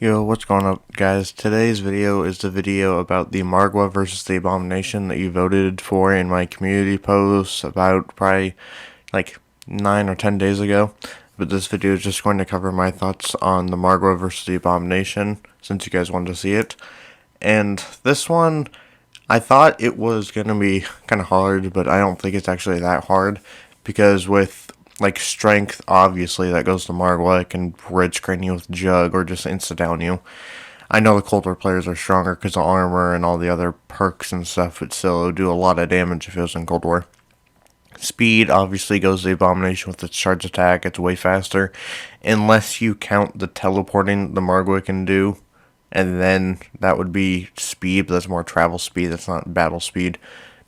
Yo, what's going up, guys? Today's video is the video about the Margwa versus the Abomination that you voted for in my community post about probably like 9 or 10 days ago. But this video is just going to cover my thoughts on the Margwa versus the Abomination, since you guys wanted to see it. And this one, I thought it was going to be kind of hard, but I don't think it's actually that hard, because with like strength, obviously that goes to Margwa. It can red screen you with Jug or just insta down you. I know the Cold War players are stronger because of armor and all the other perks and stuff, but still it would do a lot of damage if it was in Cold War. Speed obviously goes to the Abomination with its charge attack. It's way faster, unless you count the teleporting the Margwa can do, and then that would be speed, but that's more travel speed. That's not battle speed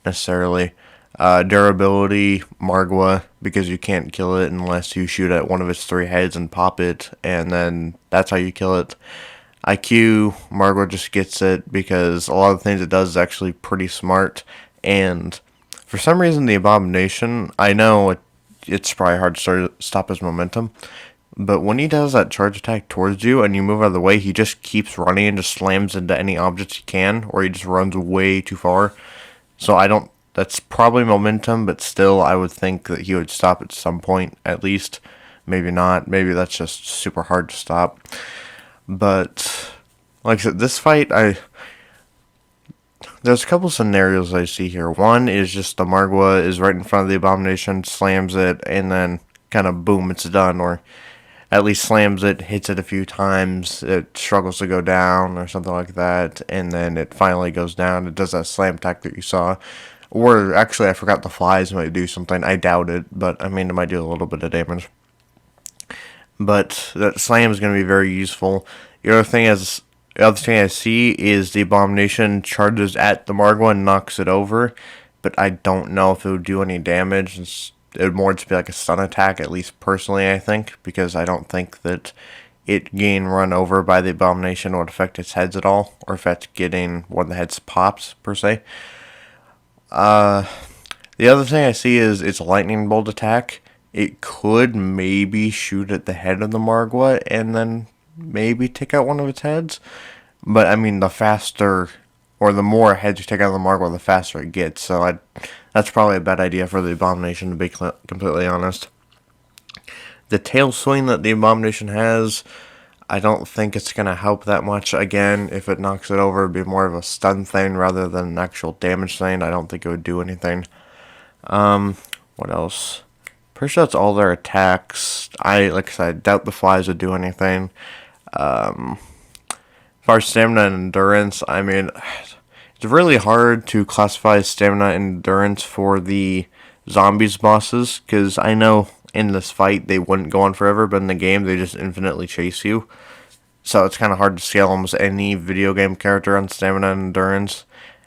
necessarily. Durability, Margwa, because you can't kill it unless you shoot at one of its 3 heads and pop it, and then that's how you kill it. IQ, Margwa just gets it because a lot of the things it does is actually pretty smart, and for some reason the Abomination, I know it's probably hard to stop his momentum, but when he does that charge attack towards you and you move out of the way, he just keeps running and just slams into any objects he can, or he just runs way too far. So that's probably momentum, but still, I would think that he would stop at some point, at least. Maybe not. Maybe that's just super hard to stop. But, like I said, this fight, there's a couple scenarios I see here. One is just the Margwa is right in front of the Abomination, slams it, and then kind of boom, it's done. Or at least slams it, hits it a few times, it struggles to go down, or something like that, and then it finally goes down. It does that slam attack that you saw. Or, actually, I forgot the flies might do something. I doubt it, but, I mean, it might do a little bit of damage. But that slam is going to be very useful. The other thing I see is the Abomination charges at the Margwa and knocks it over, but I don't know if it would do any damage. It would more just be like a stun attack, at least personally, I think, because I don't think that it getting run over by the Abomination would affect its heads at all, or if it's getting one of the heads pops, per se. The other thing I see is its lightning bolt attack. It could maybe shoot at the head of the Margwa and then maybe take out one of its heads. But I mean, the faster or the more heads you take out of the Margwa, the faster it gets. So that's probably a bad idea for the Abomination, to be completely honest. The tail swing that the Abomination has, I don't think it's going to help that much. Again, if it knocks it over, it'd be more of a stun thing rather than an actual damage thing. I don't think it would do anything. What else? Pretty sure that's all their attacks. Like I said, I doubt the flies would do anything. As far as stamina and endurance, I mean, it's really hard to classify stamina and endurance for the zombies bosses, because I know in this fight they wouldn't go on forever, but in the game they just infinitely chase you. So it's kind of hard to scale almost any video game character on stamina and endurance.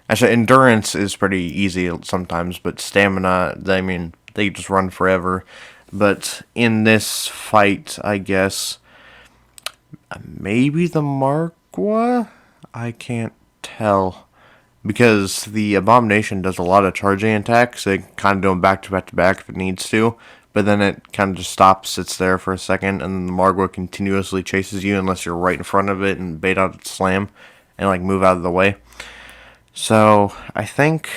Actually, endurance is pretty easy sometimes, but stamina, I mean, they just run forever. But in this fight, I guess, maybe the Margwa? I can't tell. Because the Abomination does a lot of charging attacks. It can kind of do them back to back to back if it needs to. But then it kind of just stops, sits there for a second, and then the Margwa continuously chases you unless you're right in front of it and bait out its slam and like move out of the way. So I think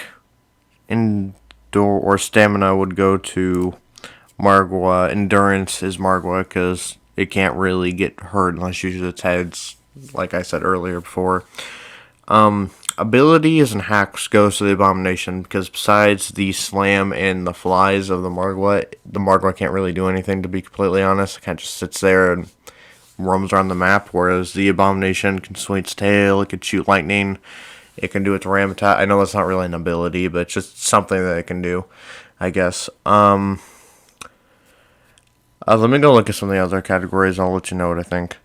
endure or stamina would go to Margwa. Endurance is Margwa because it can't really get hurt unless you use its heads, like I said earlier before. Abilities and hacks goes to the Abomination, because besides the slam and the flies of the Margwa can't really do anything, to be completely honest. It kind of just sits there and roams around the map, whereas the Abomination can swing its tail, it can shoot lightning, it can do its ram attack. I know that's not really an ability, but it's just something that it can do, I guess. Let me go look at some of the other categories, and I'll let you know what I think.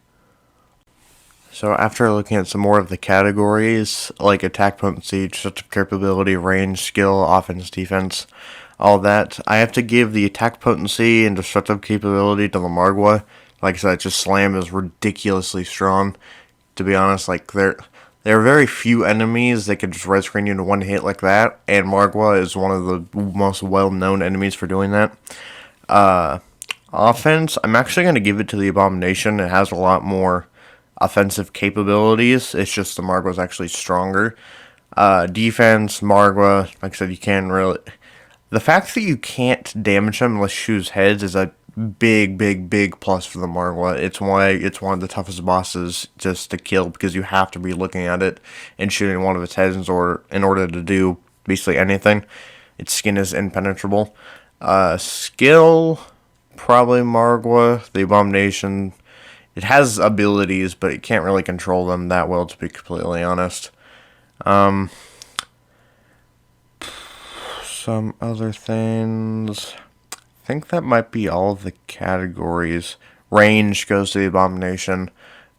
So after looking at some more of the categories, like attack potency, destructive capability, range, skill, offense, defense, all that, I have to give the attack potency and destructive capability to the Margwa. Like I said, just slam is ridiculously strong. To be honest, like there are very few enemies that can just red screen you in one hit like that, and Margwa is one of the most well-known enemies for doing that. Offense, I'm actually going to give it to the Abomination. It has a lot more offensive capabilities. It's just the Margwa's actually stronger. Defense, Margwa, like I said, you can't really. The fact that you can't damage them unless you choose heads is a big plus for the Margwa. It's why it's one of the toughest bosses just to kill, because you have to be looking at it and shooting one of its heads in order to do basically anything. Its skin is impenetrable. Skill, probably Margwa. The Abomination, it has abilities, but it can't really control them that well, to be completely honest. Some other things. I think that might be all of the categories. Range goes to the Abomination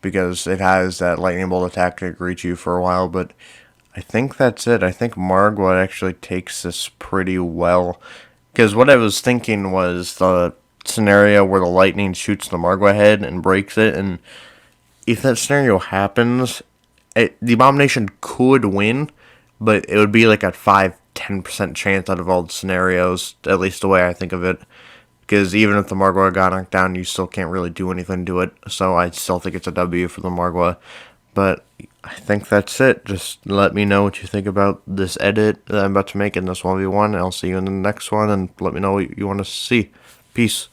because it has that lightning bolt attack that greets you for a while, but I think that's it. I think Margwa actually takes this pretty well. Because what I was thinking was the scenario where the lightning shoots the Margwa head and breaks it, and if that scenario happens, the Abomination could win, but it would be like a 5-10% chance out of all the scenarios, at least the way I think of it. Because even if the Margwa got knocked down, you still can't really do anything to it. So I still think it's a W for the Margwa. But I think that's it. Just let me know what you think about this edit that I'm about to make in this 1v1. I'll see you in the next one, and let me know what you want to see. Peace.